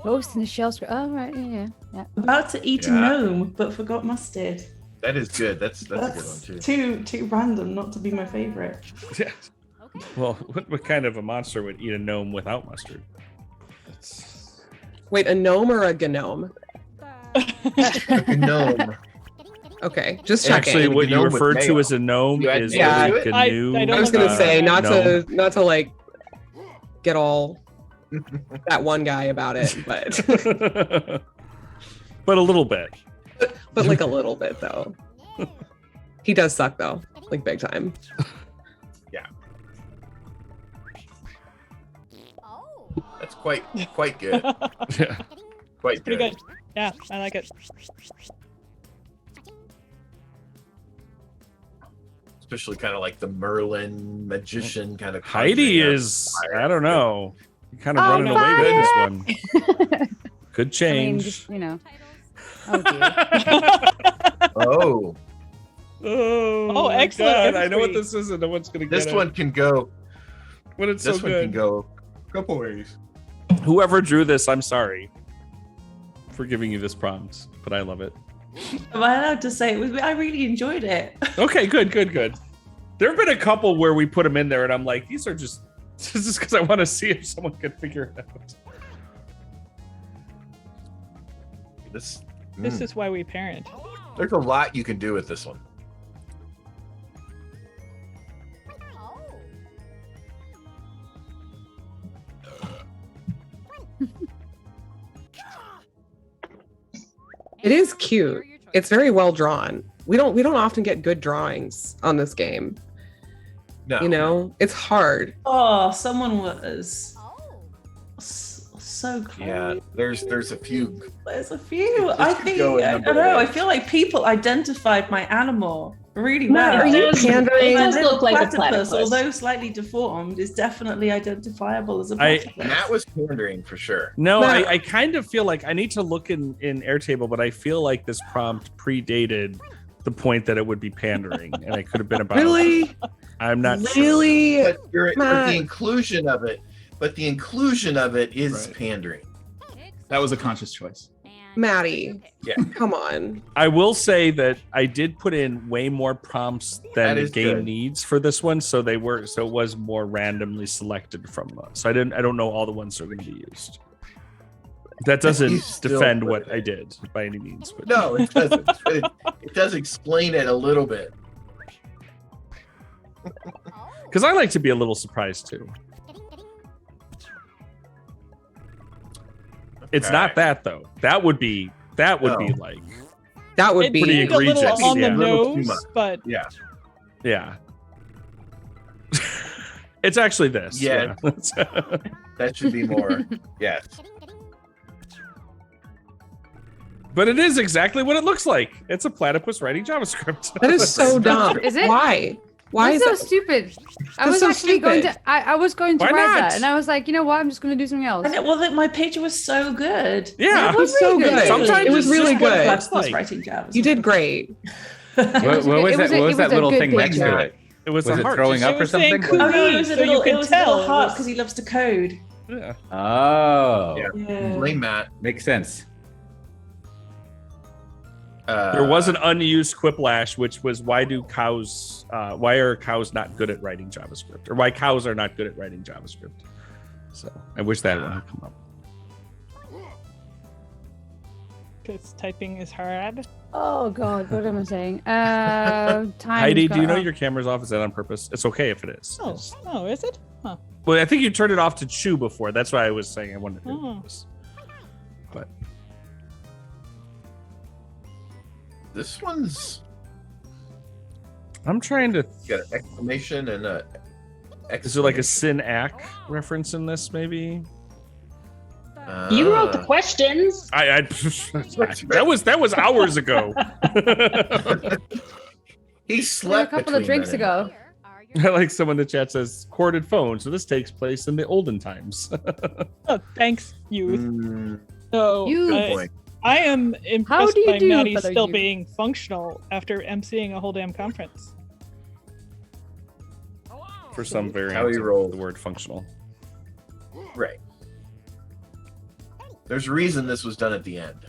Ghost in the shell script. Oh, right. Yeah. About to eat a Yeah. gnome, but forgot mustard. That is good. That's a good one too. Too random not to be my favorite. Yeah. Okay. Well, what kind of a monster would eat a gnome without mustard? Wait, a gnome or a gnome? Gnome. Okay, just checking. Actually, what you Gnome with refer to mayo. as a gnome You add is mayo a to it? canoe. I don't I was gonna say not gnome. to like get all that one guy about it, but But a little bit. like a little bit though. He does suck though, like big time. Oh. That's quite good. Yeah. Quite Pretty good. good. Yeah, I like it. Especially kind of like the Merlin magician kind of. Heidi conjuring is, fire. I don't know, kind of Oh, running away with this one. Could I mean, change. just, you know. Titles. Oh dear. Oh, Oh, Oh, my excellent God, I know what entry. this is, and no one's gonna get this it. one can go. But it's This so one good. can go a couple ways. Whoever drew this, I'm sorry for giving you this prompt, but I love it. Am I allowed to say it was? I really enjoyed it. Okay, good. There have been a couple where we put them in there, and I'm like, these are just this is because I want to see if someone can figure it out. This. This is why we parent. There's a lot you can do with this one. Oh. It is And cute. here are your It's choices. very well drawn. We don't often get good drawings on this game. No. You know, it's hard. Oh, someone was Oh. so close. Yeah. There's a few. There's a few. This I could think go a I number don't know. of I ways. feel like people identified my animal really Matt, well. Are you does- pandering? it My does little look like a platypus, platypus. although slightly deformed, is definitely identifiable as a I- platypus. Matt was pandering for sure. No, Matt- I kind of feel like I need to look in Airtable, but I feel like this prompt predated the point that it would be pandering, and I could have been about. Really? I'm not sure. Really? But but Matt. the inclusion of it, is Right. pandering. That was a conscious choice. And Maddie. Yeah. Come on. I will say that I did put in way more prompts That than the is game good. needs for this one, so it was more randomly selected from. So I don't know all the ones that are going to be used. That You doesn't still defend put what it I in. did by any means. But No, it doesn't. But it does explain it a little bit. because I like to be a little surprised too. It's not Okay. that though. That would be No. like That would It be Pretty seemed a little egregious, on yeah. the A little too nose, much. but Yeah. yeah. It's actually this. Yeah. Yeah. That should be more. Yes. But it is exactly what it looks like. It's a platypus writing JavaScript. that is so dumb. Is it? Why? Why is That's so that? stupid. I That's was so actually going stupid. to. I was going to Why write not? that, and I was like, you know what? I'm just going to do something else. I know, well, my picture was so good. Yeah. It was so really good. Sometimes it was it's really just what good. That's Plus like- writing JavaScript. You did great. What was It was that? a- What it was was that a little good thing next picture. to it? It was, Was a it heart. throwing She up or was saying something? Oh no, it was a So you little, could it was a little tell it heart was- because he loves to code. Yeah. Oh, Yeah. Yeah. Blame Matt. makes sense. There was an unused Quiplash, which was why are cows not good at writing JavaScript, or why cows are not good at writing JavaScript. So I wish that one had come up. because typing is hard. Oh God, what am I saying? Time. Heidi, do you know your camera's off? Is that on purpose? It's okay if it is. Oh, oh, is it? Huh. Well, I think you turned it off to chew before. That's why I was saying I wanted to do Oh. this. But This one's I'm trying to. got an exclamation and a. Is there like a Sin Ac reference in this? Maybe. You wrote the questions. I that was hours ago. He A slept couple of between drinks then and ago. I like someone in the chat says corded phone. So this takes place in the olden times. Oh, thanks, youth. now. So Youth. Good point. I am impressed do you by do, Maddie fellow still youth? being functional after emceeing a whole damn conference. For some variant How he of rolled. the word functional. Right. There's a reason this was done at the end.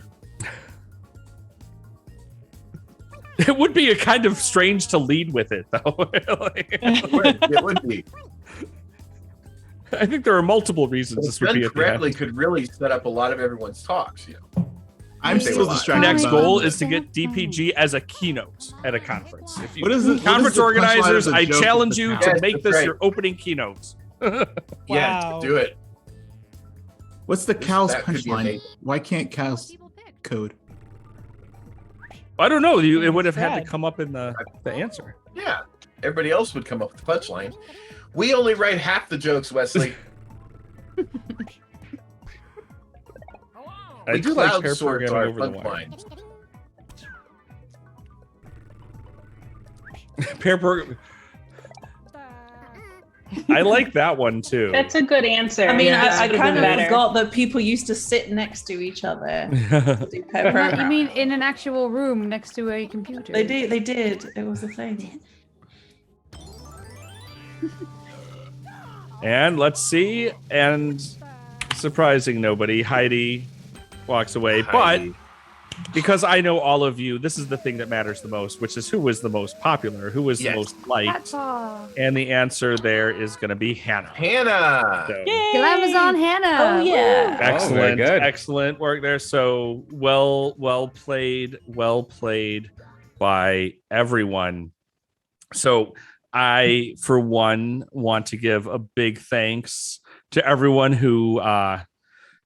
It would be a kind of strange to lead with it, though. Like, It would be. I think there are multiple reasons this would Done be at the correctly end. could really set up a lot of everyone's talks. I'm Say a still lot. distracted. Next by- goal is to get DPG as a keynote at a conference. If you, What is it- what is conference the punchline of organizers, the I joke challenge of you the to town? make Yes, this that's your right. opening keynote. Yeah, Wow. do it. What's the cow's That could be punchline? amazing. Why can't cows code? I don't know. It would have had Sad. to come up in the answer. Yeah. Everybody else would come up with the punchline. We only write half the jokes, Wesley. I We do like pair crowdsource programming our over the wire. punchlines. Pair program. I like that one too. That's a good answer. I mean, This I would have kind been of better. forgot that people used to sit next to each other to do pair You programming. mean in an actual room next to a computer? They did. It was a thing. And let's see. And surprising nobody, Heidi walks away. Heidi. But because I know all of you, this is the thing that matters the most, which is who was the most popular, who was Yes. the most liked. Tata. And the answer there is going to be Hannah. Hannah. So, Glamazon Hannah. Oh yeah. excellent, good. excellent work there. So well played by everyone. So I, for one, want to give a big thanks to everyone who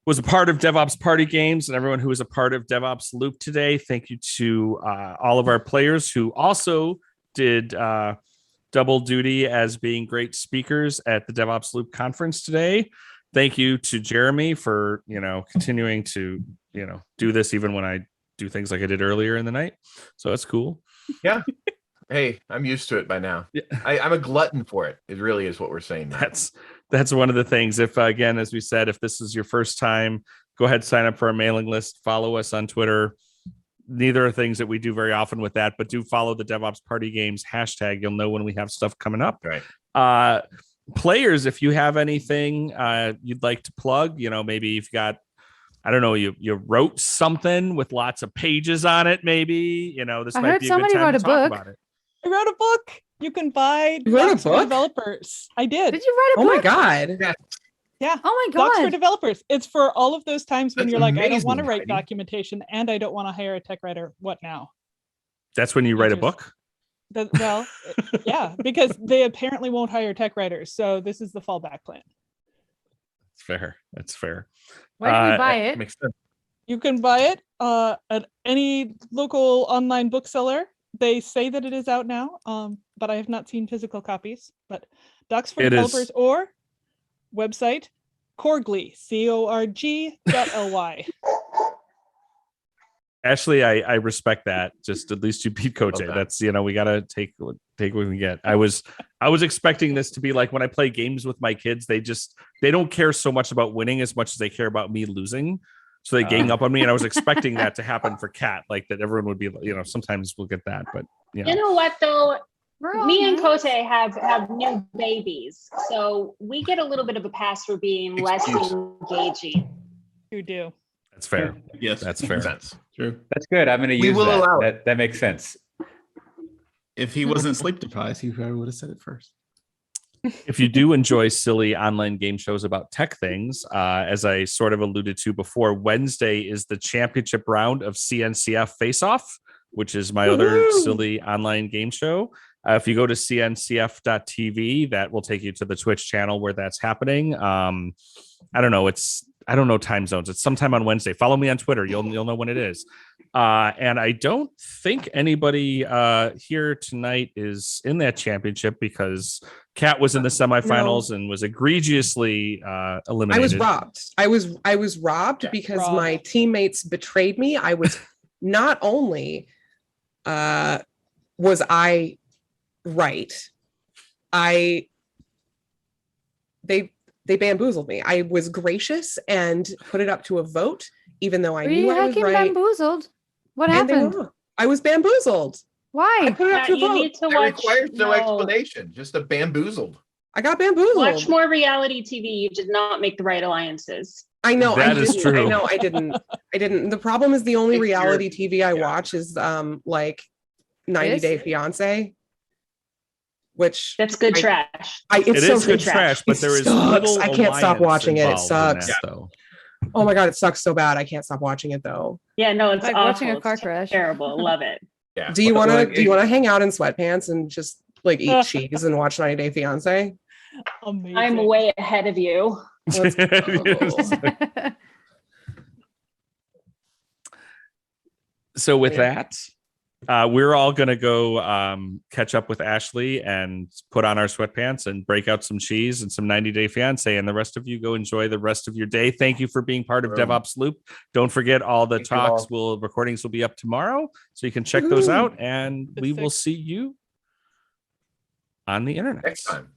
was a part of DevOps Party Games and everyone who was a part of DevOps Loop today. Thank you to all of our players who also did double duty as being great speakers at the DevOps Loop conference today. Thank you to Jeremy for, continuing to, do this even when I do things like I did earlier in the night. So that's cool. Yeah. Hey, I'm used to it by now. Yeah. I'm a glutton for it. It really is what we're saying now. That's one of the things. If again, as we said, if this is your first time, go ahead, sign up for our mailing list, follow us on Twitter. Neither are things that we do very often with that, but do follow the DevOps Party Games hashtag. You'll know when we have stuff coming up. Right. Players, if you have anything you'd like to plug, maybe you've got, I don't know, you wrote something with lots of pages on it, maybe, this I might heard be a good somebody time wrote to a talk book. about it. I wrote a book. You can buy You wrote a Docs for book? developers. I did. Did you write a Oh book? my god. Yeah. Oh my Docs for god. developers. It's for all of those times when That's you're like, I don't want to amazing, write Heidi. documentation and I don't want to hire a tech writer. What now? That's when you write a Just- book. Well, yeah, because they apparently won't hire tech writers. So this is the fallback plan. It's fair. That's fair. Where did we buy it? Makes sense. You can buy it at any local online bookseller. They say that it is out now, but I have not seen physical copies. But Docs for It is. Developers or website Corgly, CORG.ly. Ashley, I respect that. Just at least you beat Coté. Okay. That's we gotta take what we get. I was expecting this to be like when I play games with my kids. They don't care so much about winning as much as they care about me losing. So they gang up on me, and I was expecting that to happen for Cat, like that everyone would be, sometimes we'll get that, but You know what though? We're all Me and nice. Coté have new babies, so we get a little bit of a pass for being less Excuse. engaging. You do. that's fair. Yes, That's Makes fair. sense. true. That's good. I'm going to We use will that. allow it. That makes sense. If he wasn't sleep deprived, he probably would have said it first. If you do enjoy silly online game shows about tech things, as I sort of alluded to before, Wednesday is the championship round of CNCF Face Off, which is my other silly online game show. If you go to cncf.tv, that will take you to the Twitch channel where that's happening. I don't know time zones. It's sometime on Wednesday. Follow me on Twitter. You'll know when it is. And I don't think anybody here tonight is in that championship because Kat was in the semifinals and was egregiously eliminated. I was robbed. I was robbed because my teammates betrayed me. I was not only was I right, they bamboozled me. I was gracious and put it up to a vote, even though I knew I was right. Bamboozled? What And they happened? were. I was bamboozled. Why? I put it up to a You vote. need to It watch. requires no no. explanation, just a bamboozled. I got bamboozled. Watch more reality TV. You did not make the right alliances. I know. That I is didn't. I true. know. I didn't. The problem is the only If you're- reality TV I yeah. watch is like 90 Day Fiance, which That's good I- trash. It's It so is good trash. trash, but It there is sucks. little. I can't stop alliance watching it. It involved in that, sucks. though. Oh my god, it sucks so bad. I can't stop watching it though. Yeah, no, it's Like awful. watching a car It's crash. Terrible. Love it. Yeah. Do you Well, want to like, do you want to hang out in sweatpants and just like eat cheese and watch 90 Day Fiance? Amazing. I'm way ahead of you. Let's go. So with that, we're all going to go catch up with Ashley and put on our sweatpants and break out some cheese and some 90 Day Fiance. And the rest of you go enjoy the rest of your day. Thank you for being part of DevOps Loop. Don't forget all the Thank you talks all. recordings will be up tomorrow. So you can check those Woohoo. out and we will Sick. see you on the internet. Next time.